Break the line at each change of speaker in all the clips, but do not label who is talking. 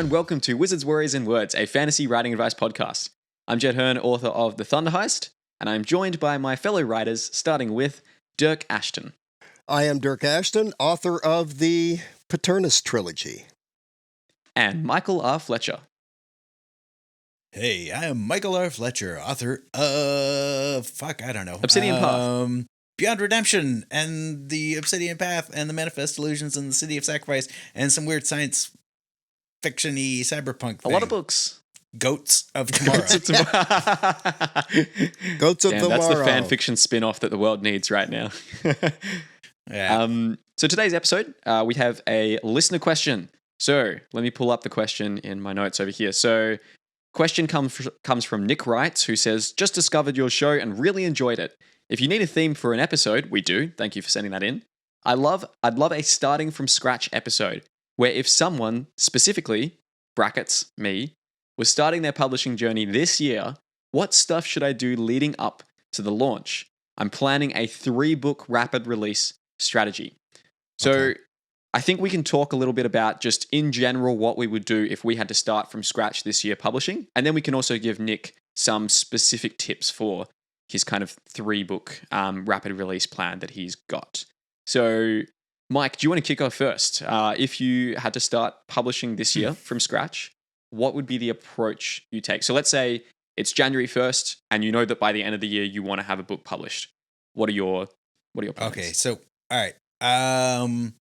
and welcome to Wizards, Warriors, and Words, a fantasy writing advice podcast. I'm Jed Herne, author of The Thunder Heist, and I'm joined by my fellow writers, starting with Dirk Ashton.
I am Dirk Ashton, author of the Paternus trilogy.
And Michael R. Fletcher.
Hey, I am Michael R. Fletcher, author of...
Obsidian Path.
Beyond Redemption, and the Obsidian Path, and the Manifest Illusions, and the City of Sacrifice, and some weird science fiction-y cyberpunk thing.
A lot of books.
Goats of Tomorrow.
Goats of
Damn,
Tomorrow.
that's the fan fiction spin-off that the world needs right now.
Yeah.
So today's episode, we have a listener question. So let me pull up the question in my notes over here. So question comes from Nick Wright, who says, just discovered your show and really enjoyed it. If you need a theme for an episode, we do. Thank you for sending that in. I'd love a starting from scratch episode where if someone, specifically, brackets, me, was starting their publishing journey this year, what stuff should I do leading up to the launch? I'm planning a 3-book rapid release strategy. So
Okay.
I think we can talk a little bit about just in general what we would do if we had to start from scratch this year publishing. And then we can also give Nick some specific tips for his kind of 3-book rapid release plan that he's got. So, Mike, do you want to kick off first? If you had to start publishing this year from scratch, what would be the approach you take? So let's say it's January 1st and you know that by the end of the year you want to have a book published. What are your plans?
Okay, so, all right.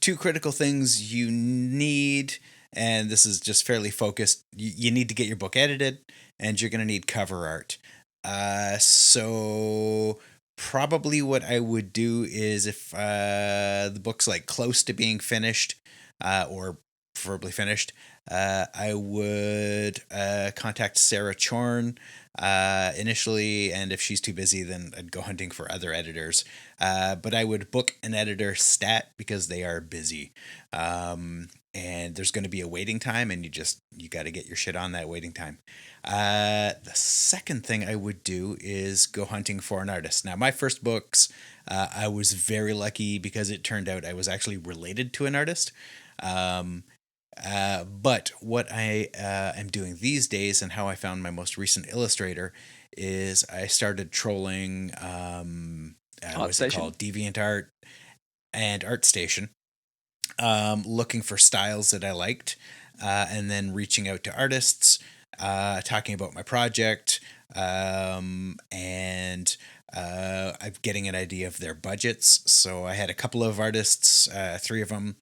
2 critical things you need, and this is just fairly focused. You need to get your book edited, and you're going to need cover art. So probably what I would do is if the book's like close to being finished, or preferably finished, I would contact Sarah Chorn initially, and if she's too busy, then I'd go hunting for other editors. But I would book an editor stat because they are busy. And there's going to be a waiting time, and you got to get your shit on that waiting time. The second thing I would do is go hunting for an artist. Now, my first books, I was very lucky because it turned out I was actually related to an artist. But what I am doing these days, and how I found my most recent illustrator, is I started trolling what's it called? DeviantArt and ArtStation, looking for styles that I liked, and then reaching out to artists, talking about my project, and I'm getting an idea of their budgets. So I had a couple of artists, 3 of them,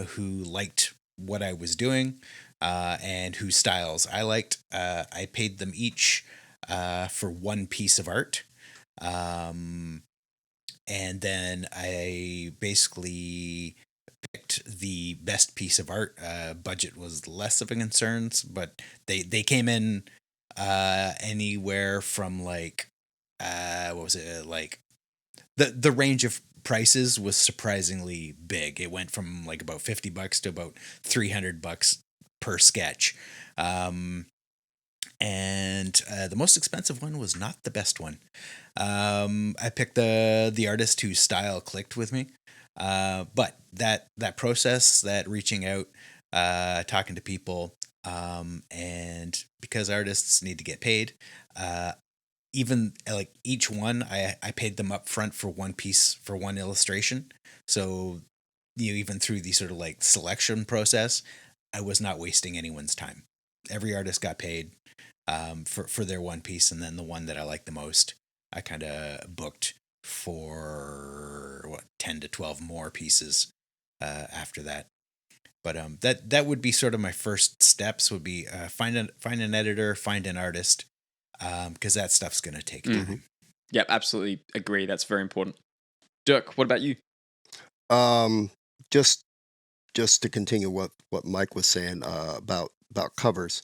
who liked what I was doing, and whose styles I liked. I paid them each for 1 piece of art. And then I basically picked the best piece of art. Budget was less of a concern, but they came in anywhere from like what was it, like the range of prices was surprisingly big. It went from like about $50 to about $300 per sketch. And the most expensive one was not the best one. I picked the artist whose style clicked with me. But that process, that reaching out, talking to people, and because artists need to get paid, even like each one, I paid them up front for 1 piece, for 1 illustration. So, even through the sort of like selection process, I was not wasting anyone's time. Every artist got paid for their 1 piece, and then the one that I liked the most, I kind of booked for 10 to 12 more pieces after that. But that would be sort of my first steps. Would be find an editor, find an artist, because that stuff's going to take time.
Mm-hmm. Yep, absolutely agree. That's very important. Dirk, what about you?
Just to continue what Mike was saying about covers.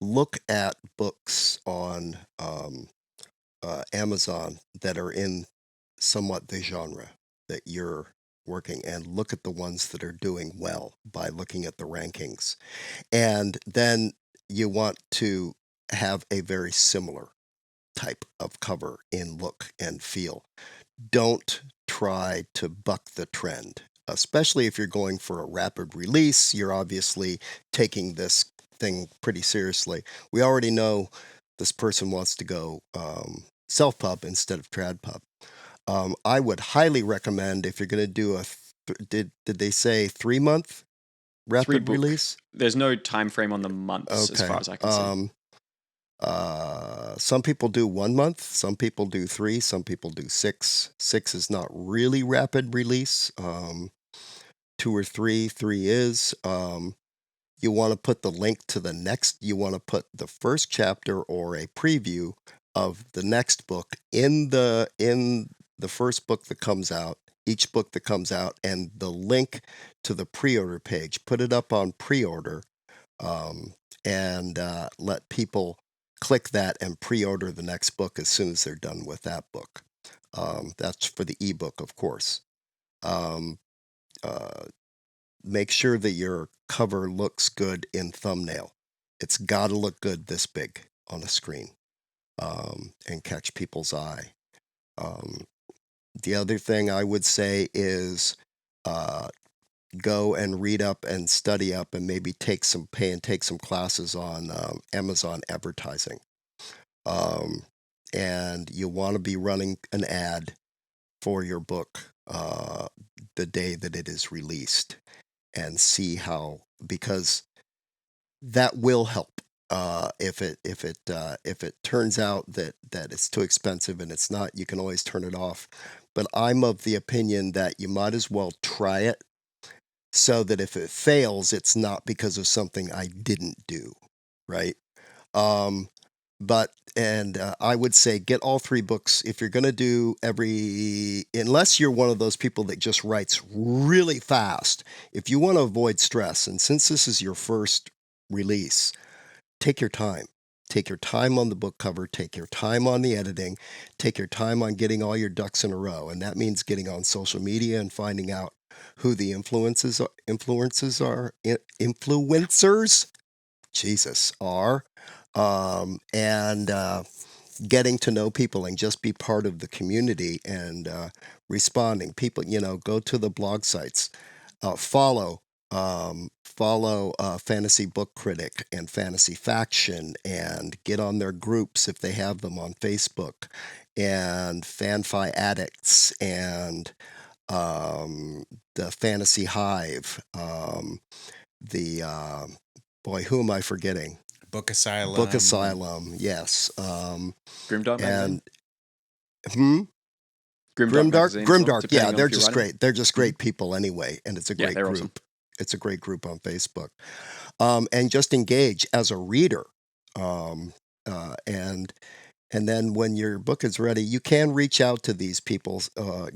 Look at books on Amazon that are in somewhat the genre that you're working, and look at the ones that are doing well by looking at the rankings. And then you want to have a very similar type of cover in look and feel. Don't try to buck the trend. especially if you're going for a rapid release. You're obviously taking this thing pretty seriously. We already know this person wants to go self-pub instead of trad-pub. I would highly recommend, if you're going to do did they say 3-month rapid
book.
release?
There's no time frame on the months as far as I can see.
Some people do 1 month, some people do 3, some people do 6. 6 is not really rapid release. 2 or 3 is. You want to put the link to the next, you want to put the first chapter or a preview of the next book in the first book that comes out, each book that comes out, and the link to the pre-order page. Put it up on pre-order, and let people click that and pre-order the next book as soon as they're done with that book. That's for the ebook, of course. Make sure that your cover looks good in thumbnail. It's got to look good this big on the screen, and catch people's eye. The other thing I would say is go and read up and study up and maybe take some classes on Amazon advertising. And you want to be running an ad for your book the day that it is released, and see how, because that will help. If it turns out that it's too expensive and it's not, you can always turn it off. But I'm of the opinion that you might as well try it, so that if it fails, it's not because of something I didn't do, right? I would say get all 3 books. If you're going to do unless you're one of those people that just writes really fast, if you want to avoid stress, and since this is your first release, take your time. Take your time on the book cover, take your time on the editing, take your time on getting all your ducks in a row. And that means getting on social media and finding out who the influencers are, and getting to know people and just be part of the community, and responding. People, go to the blog sites, follow Fantasy Book Critic and Fantasy Faction, and get on their groups if they have them on Facebook, and Fanfi Addicts, and the Fantasy Hive, who am I forgetting?
Book Asylum.
Book Asylum, yes.
Grimdark magazine?
Grimdark, yeah, they're just
writing.
great. They're just great people anyway, and it's a great group.
Awesome.
It's a great group on Facebook. And just engage as a reader. And then when your book is ready, you can reach out to these people,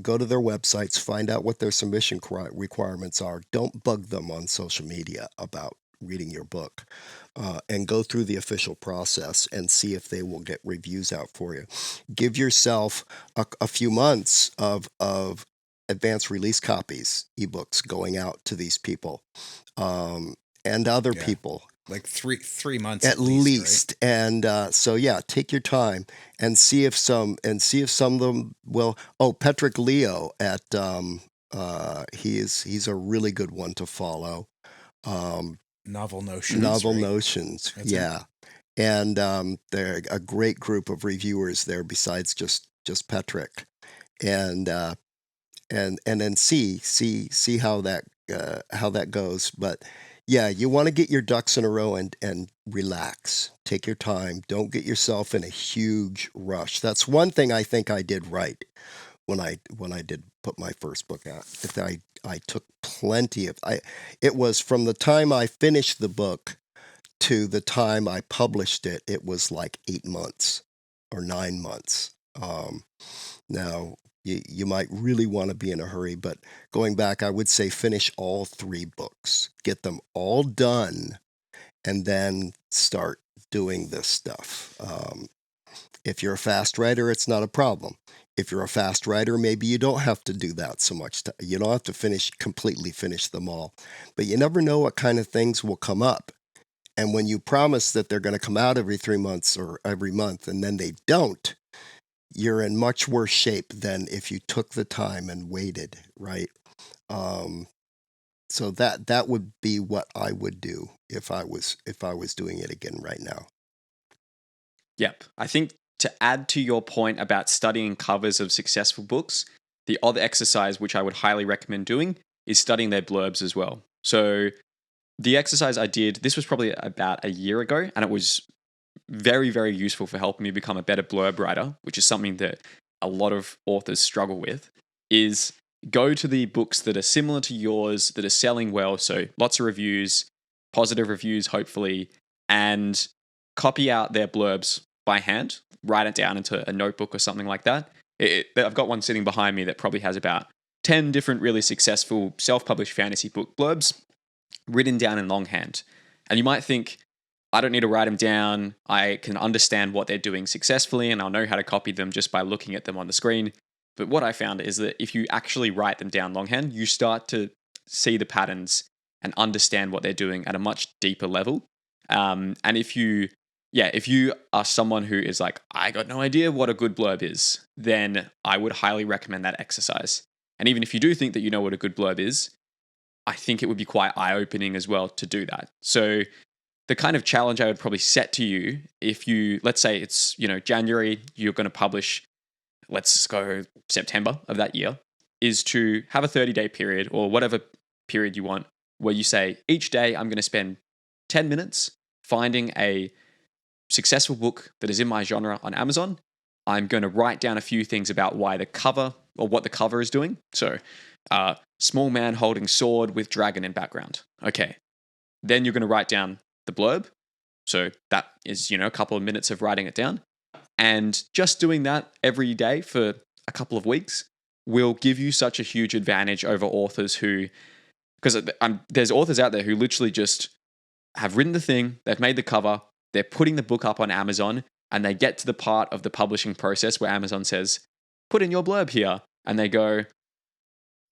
go to their websites, find out what their submission requirements are. Don't bug them on social media about reading your book, and go through the official process and see if they will get reviews out for you. Give yourself a few months of advanced release copies, ebooks going out to these people, and other people.
Like three months
at least.
Right?
And so take your time and see if some of them will. Patrick Leo at he's a really good one to follow.
Novel Notions,
right? Yeah. And they're a great group of reviewers there besides just Patrick, and then see how that goes. But yeah, you want to get your ducks in a row and relax. Take your time. Don't get yourself in a huge rush. That's one thing I think I did right when I did put my first book out. I took plenty of it was from the time I finished the book to the time I published it, it was like 8 months or 9 months. Now, you might really want to be in a hurry, but going back, I would say finish all 3 books. Get them all done, and then start doing this stuff. If you're a fast writer, it's not a problem. If you're a fast writer, maybe you don't have to do that so much. You don't have to completely finish them all. But you never know what kind of things will come up. And when you promise that they're going to come out every 3 months or every month, and then they don't, you're in much worse shape than if you took the time and waited, right? So that would be what I would do if I was doing it again right now.
Yep. I think to add to your point about studying covers of successful books, the other exercise which I would highly recommend doing is studying their blurbs as well. So the exercise I did, this was probably about a year ago, and it was very, very useful for helping me become a better blurb writer, which is something that a lot of authors struggle with, is go to the books that are similar to yours, that are selling well, so lots of reviews, positive reviews, hopefully, and copy out their blurbs by hand, write it down into a notebook or something like that. I've got one sitting behind me that probably has about 10 different really successful self-published fantasy book blurbs written down in longhand. And you might think, I don't need to write them down. I can understand what they're doing successfully and I'll know how to copy them just by looking at them on the screen. But what I found is that if you actually write them down longhand, you start to see the patterns and understand what they're doing at a much deeper level. And if you are someone who is like, I got no idea what a good blurb is, then I would highly recommend that exercise. And even if you do think that you know what a good blurb is, I think it would be quite eye-opening as well to do that. So the kind of challenge I would probably set to you, if you, let's say it's, January, you're going to publish, let's go September of that year, is to have a 30-day period or whatever period you want, where you say, each day I'm going to spend 10 minutes finding a successful book that is in my genre on Amazon. I'm going to write down a few things about why the cover or what the cover is doing. So, small man holding sword with dragon in background. Okay. Then you're going to write down the blurb. So that is, a couple of minutes of writing it down. And just doing that every day for a couple of weeks will give you such a huge advantage over authors who, because there's authors out there who literally just have written the thing, they've made the cover, they're putting the book up on Amazon, and they get to the part of the publishing process where Amazon says, put in your blurb here. And they go,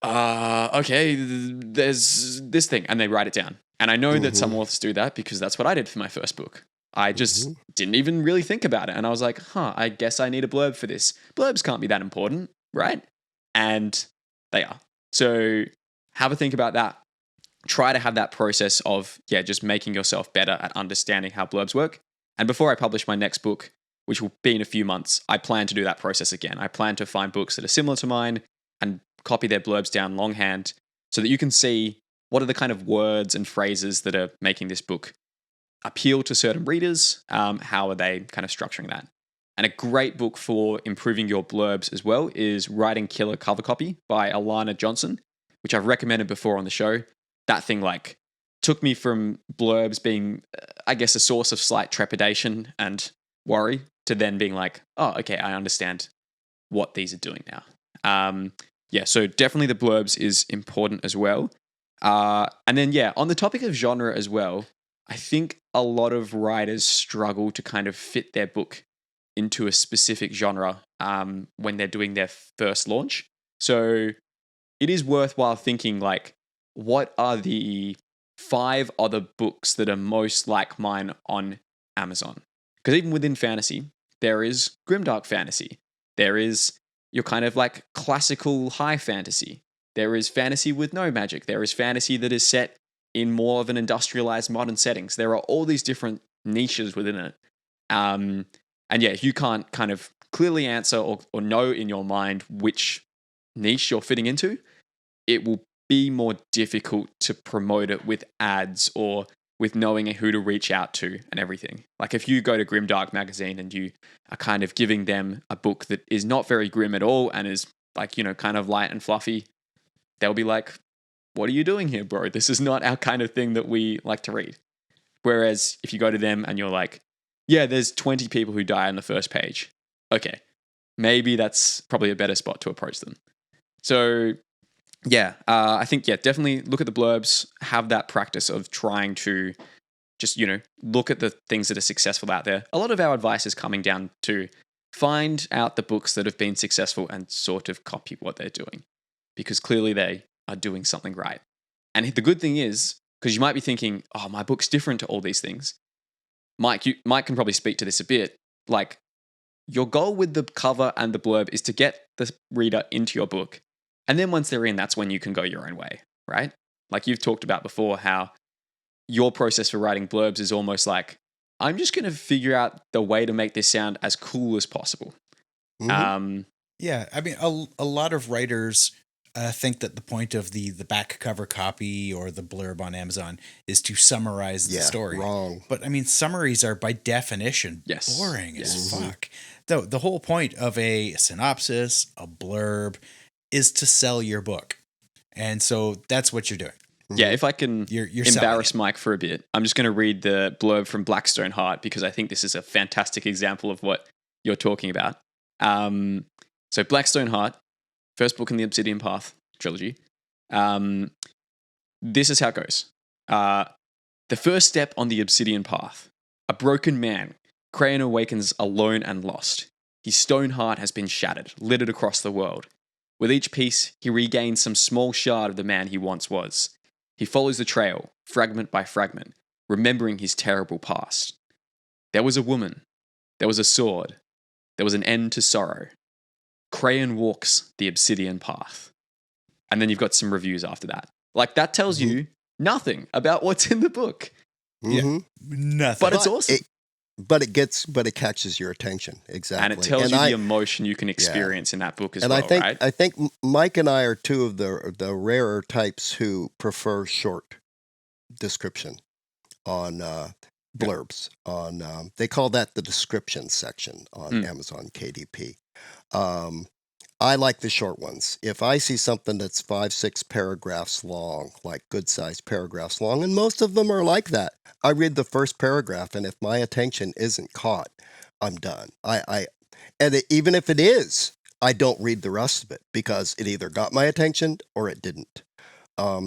okay, there's this thing. And they write it down. And I know that some authors do that because that's what I did for my first book. I just didn't even really think about it. And I was like, I guess I need a blurb for this. Blurbs can't be that important, right? And they are. So have a think about that. Try to have that process of, just making yourself better at understanding how blurbs work. And before I publish my next book, which will be in a few months, I plan to do that process again. I plan to find books that are similar to mine and copy their blurbs down longhand so that you can see what are the kind of words and phrases that are making this book appeal to certain readers. How are they kind of structuring that? And a great book for improving your blurbs as well is Writing Killer Cover Copy by Alana Johnson, which I've recommended before on the show. That thing took me from blurbs being, I guess, a source of slight trepidation and worry to then being like, oh, okay, I understand what these are doing now. So definitely the blurbs is important as well. And then, on the topic of genre as well, I think a lot of writers struggle to kind of fit their book into a specific genre when they're doing their first launch. So it is worthwhile thinking what are the 5 other books that are most like mine on Amazon? Because even within fantasy, there is grimdark fantasy. There is your kind of classical high fantasy. There is fantasy with no magic. There is fantasy that is set in more of an industrialized modern settings. There are all these different niches within it. If you can't kind of clearly answer or know in your mind which niche you're fitting into, it will be more difficult to promote it with ads or with knowing who to reach out to and everything. If you go to Grimdark magazine and you are kind of giving them a book that is not very grim at all and is kind of light and fluffy, they'll be like, what are you doing here, bro? This is not our kind of thing that we like to read. Whereas if you go to them and you're like, there's 20 people who die on the first page. Okay, maybe that's probably a better spot to approach them. So I think, definitely look at the blurbs, have that practice of trying to just, look at the things that are successful out there. A lot of our advice is coming down to find out the books that have been successful and sort of copy what they're doing, because clearly they are doing something right. And the good thing is, because you might be thinking, oh, my book's different to all these things. Mike can probably speak to this a bit. Your goal with the cover and the blurb is to get the reader into your book. And then once they're in, that's when you can go your own way, right? Like you've talked about before, how your process for writing blurbs is almost like, I'm just going to figure out the way to make this sound as cool as possible.
Mhm.
Yeah, I mean, a lot of writers think that the point of the back cover copy or the blurb on Amazon is to summarize the
Yeah,
story.
wrong.
But I mean, summaries are by definition
Yes.
boring
Yes.
as fuck. The whole point of a synopsis, a blurb, is to sell your book, and so that's what you're doing.
Yeah, if I can
You're
embarrass
selling
Mike for a bit, I'm just going to read the blurb from Blackstone Heart because I think this is a fantastic example of what you're talking about. So Blackstone Heart, first book in the Obsidian Path trilogy. This is how it goes. The first step on the Obsidian Path. A broken man, Crayon awakens alone and lost. His stone heart has been shattered, littered across the world. With each piece, he regains some small shard of the man he once was. He follows the trail, fragment by fragment, remembering his terrible past. There was a woman. There was a sword. There was an end to sorrow. Crayon walks the Obsidian Path. And then you've got some reviews after that. Like, that tells you nothing about what's in the book.
Mhm.
Nothing.
But it's awesome.
But it catches your attention. Exactly.
And it tells you the emotion you can experience in that book as well, right?
I think Mike and I are two of the rarer types who prefer short description on blurbs. On they call that the description section on Amazon KDP. I like the short ones. If I see something that's 5-6 paragraphs long, like good-sized paragraphs long, and most of them are like that, I read the first paragraph, and if my attention isn't caught, I'm done. Even if it is, I don't read the rest of it because it either got my attention or it didn't.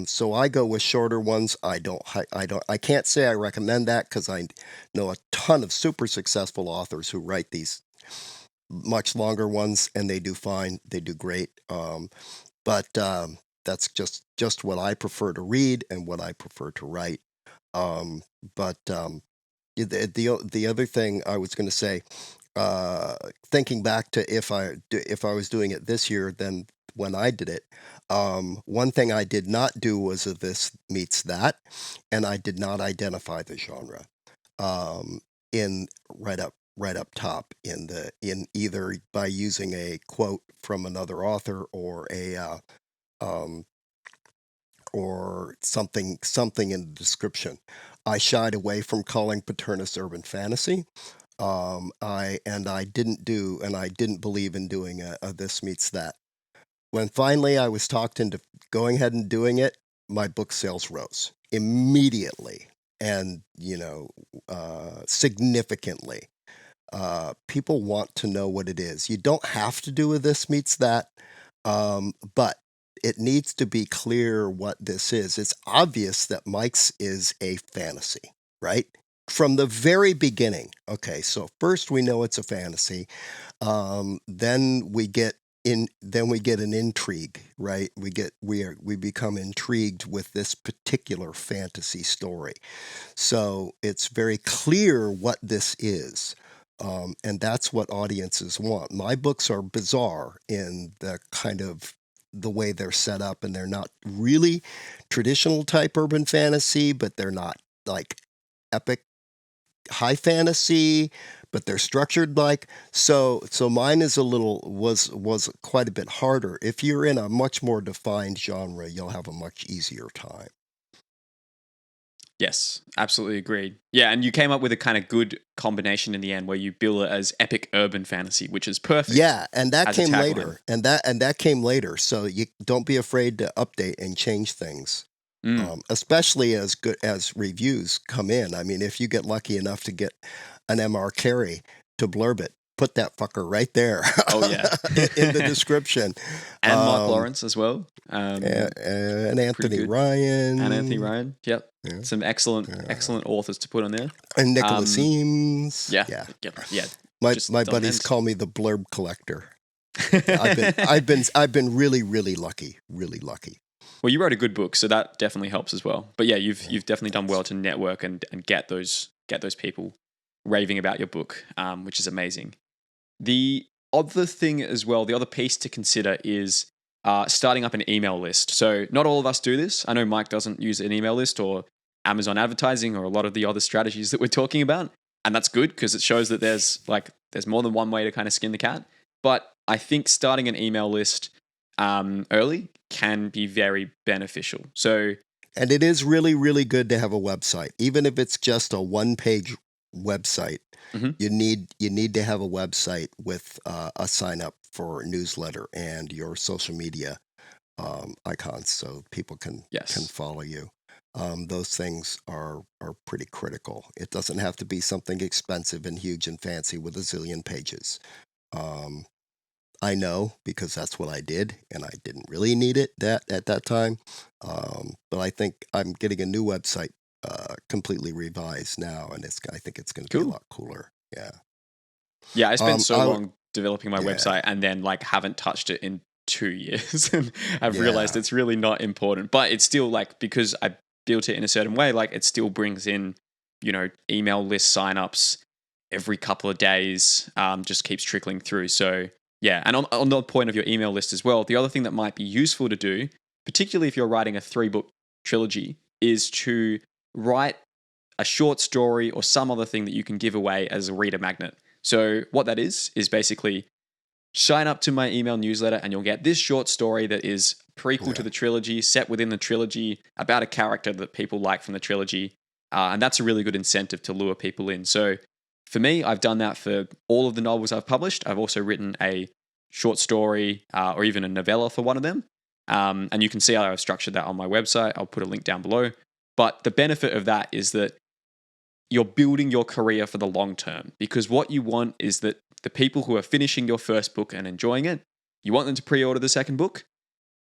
So I go with shorter ones. I can't say I recommend that because I know a ton of super successful authors who write these much longer ones, and they do fine. They do great. But that's just what I prefer to read and what I prefer to write. But the other thing I was going to say, thinking back to if I was doing it this year, then when I did it, one thing I did not do was a this meets that, and I did not identify the genre in right up top in either by using a quote from another author or a or something in the description. I shied away from calling Paternus urban fantasy. I didn't believe in doing a this meets that. When finally I was talked into going ahead and doing it, my book sales rose immediately and significantly. People want to know what it is. You don't have to do a this meets that, but it needs to be clear what this is. It's obvious that Mike's is a fantasy, right? From the very beginning. Okay, so first we know it's a fantasy. Then we get an intrigue, right? We become intrigued with this particular fantasy story. So it's very clear what this is. And that's what audiences want. My books are bizarre in the kind of the way they're set up, and they're not really traditional type urban fantasy, but they're not like epic high fantasy, but they're structured like so mine is was quite a bit harder. If you're in a much more defined genre, you'll have a much easier time.
Yes, absolutely agreed. Yeah, and you came up with a kind of good combination in the end where you bill it as epic urban fantasy, which is perfect.
Yeah, and that
as a
came
tagline.
later. And that came later. So you don't be afraid to update and change things. Especially as good as reviews come in. I mean, if you get lucky enough to get an MR Carey to blurb it, put that fucker right there.
Oh yeah,
in the description.
And Mark Lawrence as well.
And Anthony Ryan.
And Anthony Ryan. Yep.
Yeah.
Some excellent authors to put on there.
And Nicholas Eames.
Yeah.
My buddies call me the blurb collector. I've been really, really lucky. Really lucky.
Well, you wrote a good book, so that definitely helps as well. But yeah, you've definitely done well to network and get those people raving about your book, which is amazing. The other thing as well, the other piece to consider is starting up an email list. So not all of us do this. I know Mike doesn't use an email list or Amazon advertising or a lot of the other strategies that we're talking about. And that's good because it shows that there's more than one way to kind of skin the cat. But I think starting an email list early can be very beneficial.
And it is really, really good to have a website. Even if it's just a one-page website, you need to have a website with a sign-up for a newsletter and your social media icons so people can follow you. Those things are pretty critical. It doesn't have to be something expensive and huge and fancy with a zillion pages. I know because that's what I did, and I didn't really need it at that time. But I think I'm getting a new website completely revised now, and I think it's going to be a lot cooler. Yeah.
Yeah, I spent so long developing my website and then haven't touched it in 2 years, and I've realized it's really not important. But it's still because I built it in a certain way, it still brings in, email list signups every couple of days. Just keeps trickling through. So yeah, and on the point of your email list as well, the other thing that might be useful to do, particularly if you're writing a 3-book trilogy, is to write a short story or some other thing that you can give away as a reader magnet. So what that is basically sign up to my email newsletter and you'll get this short story that is prequel to the trilogy, set within the trilogy, about a character that people like from the trilogy. And that's a really good incentive to lure people in. So for me, I've done that for all of the novels I've published. I've also written a short story or even a novella for one of them. And you can see how I've structured that on my website. I'll put a link down below. But the benefit of that is that you're building your career for the long term, because what you want is that the people who are finishing your first book and enjoying it, you want them to pre-order the second book.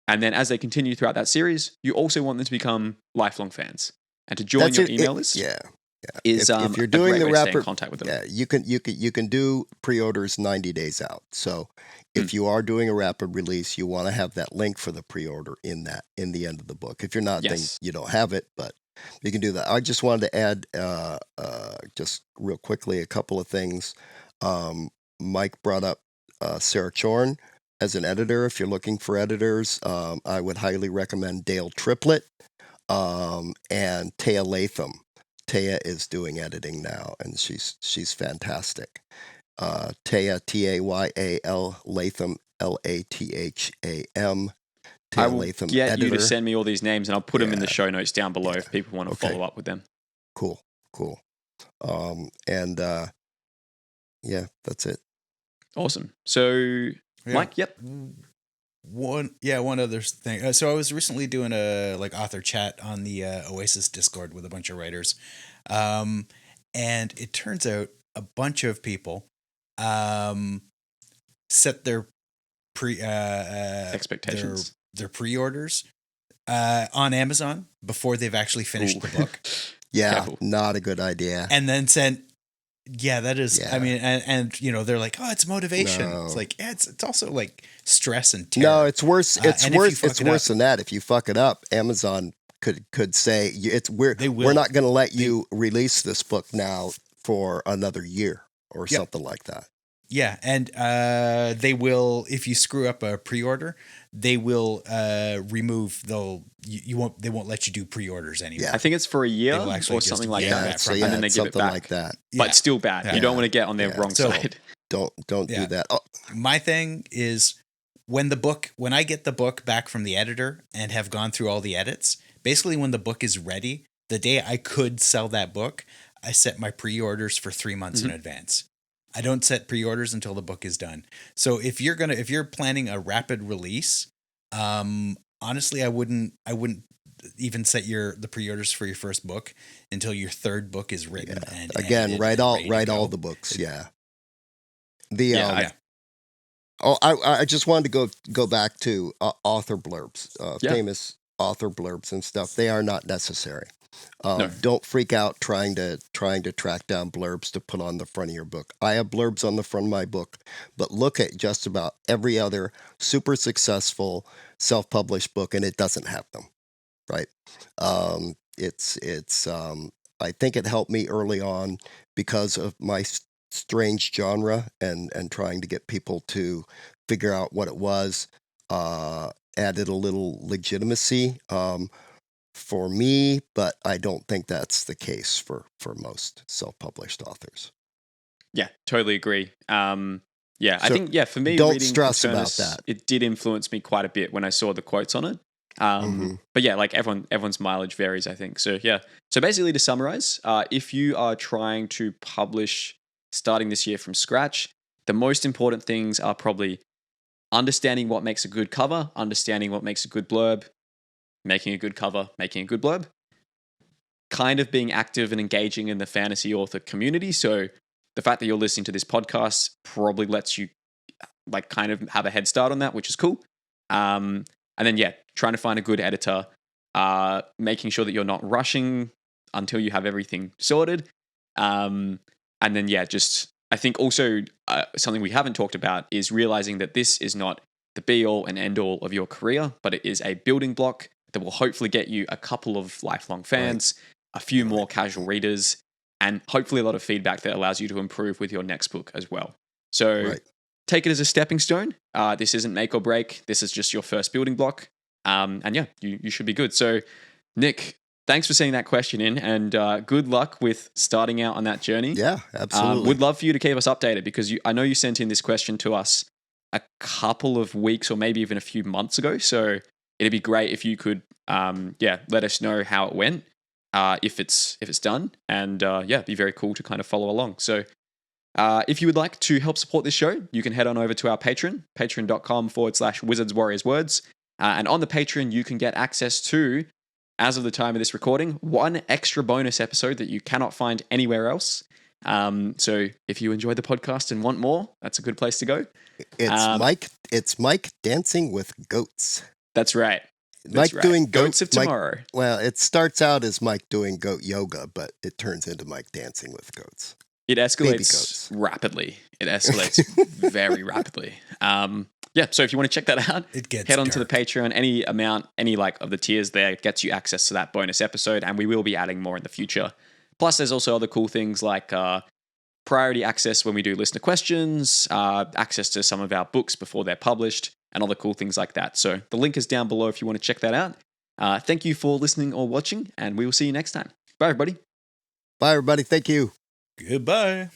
And then as they continue throughout that series, you also want them to become lifelong fans and to join your email list.
Yeah.
Is
if you're doing the
rapid in contact with them.
Yeah, you can do pre-orders 90 days out. So if you are doing a rapid release, you want to have that link for the pre-order in the end of the book. If you're not, then you don't have it, but you can do that. I just wanted to add just real quickly a couple of things. Mike brought up Sarah Chorn as an editor. If you're looking for editors, I would highly recommend Dale Triplett and Taya Latham. Taya is doing editing now, and she's fantastic. Taya, Tayal, Latham, Latham.
I will get you to send me all these names, and I'll put them in the show notes down below if people want to follow up with them.
Cool. That's it.
Awesome. So, Mike,
One other thing. So I was recently doing a author chat on the Oasis Discord with a bunch of writers, and it turns out a bunch of people set their
expectations,
their pre-orders on Amazon before they've actually finished the book.
Yeah,
Careful.
Not a good idea.
And then sent. Yeah, that is. Yeah. I mean, and they're like, oh, it's motivation.
No.
It's like, it's also like stress and terror.
No, it's worse. It's worse than that. If you fuck it up, Amazon could say we're not going to let you release this book now for another year or something like that.
Yeah, and they will, if you screw up a pre-order, they will remove. They won't let you do pre-orders anymore.
Yeah.
I think it's for a year or something like that, and then they give it back.
Like that.
But still bad. Yeah. You don't want to get on their wrong side.
Don't do that. Oh.
My thing is when I get the book back from the editor and have gone through all the edits, basically when the book is ready, the day I could sell that book, I set my pre-orders for 3 months in advance. I don't set pre-orders until the book is done. So if you're planning a rapid release, honestly, I wouldn't even set the pre-orders for your first book until your third book is written.
Yeah.
And
again, write all the books. Yeah. I just wanted to go back to author blurbs, famous author blurbs and stuff. They are not necessary. No. Don't freak out trying to track down blurbs to put on the front of your book. I have blurbs on the front of my book, but look at just about every other super successful self-published book, and it doesn't have them. Right? It's I think it helped me early on because of my strange genre and trying to get people to figure out what it was. added a little legitimacy for me, but I don't think that's the case for most self-published authors.
Yeah, totally agree. Yeah, I
So
think, yeah, for me,
don't
reading
stress about
Nocturnus,
that.
it did influence me quite a bit when I saw the quotes on it.
Mhm.
But yeah, like everyone's mileage varies, I think. So yeah. So basically, to summarize, if you are trying to publish starting this year from scratch, the most important things are probably understanding what makes a good cover, understanding what makes a good blurb, making a good cover, making a good blurb, kind of being active and engaging in the fantasy author community. So the fact that you're listening to this podcast probably lets you like kind of have a head start on that, which is cool. And then yeah, trying to find a good editor, making sure that you're not rushing until you have everything sorted. And then yeah, just I think also something we haven't talked about is realizing that this is not the be all and end all of your career, but it is a building block that will hopefully get you a couple of lifelong fans, a few more casual readers, and hopefully a lot of feedback that allows you to improve with your next book as well. So take it as a stepping stone. This isn't make or break. This is just your first building block. And yeah, you should be good. So Nick, thanks for sending that question in, and good luck with starting out on that journey.
Yeah, absolutely.
Would love for you to keep us updated because I know you sent in this question to us a couple of weeks or maybe even a few months ago. So it'd be great if you could, let us know how it went, if it's done, and it'd be very cool to kind of follow along. So if you would like to help support this show, you can head on over to our Patreon, patreon.com/wizardswarriorswords. And on the Patreon, you can get access to, as of the time of this recording, one extra bonus episode that you cannot find anywhere else. So if you enjoy the podcast and want more, that's a good place to go.
It's Mike dancing with goats.
That's right.
Mike doing
Goats of Tomorrow.
Well, it starts out as Mike doing goat yoga, but it turns into Mike dancing with goats.
It escalates rapidly. It escalates very rapidly. So if you want to check that out, head on to the Patreon. Any amount, any like of the tiers there gets you access to that bonus episode, and we will be adding more in the future. Plus, there's also other cool things like priority access when we do listener questions, access to some of our books before they're published, and other cool things like that. So the link is down below if you want to check that out. Thank you for listening or watching, and we will see you next time. Bye, everybody.
Bye, everybody. Thank you.
Goodbye.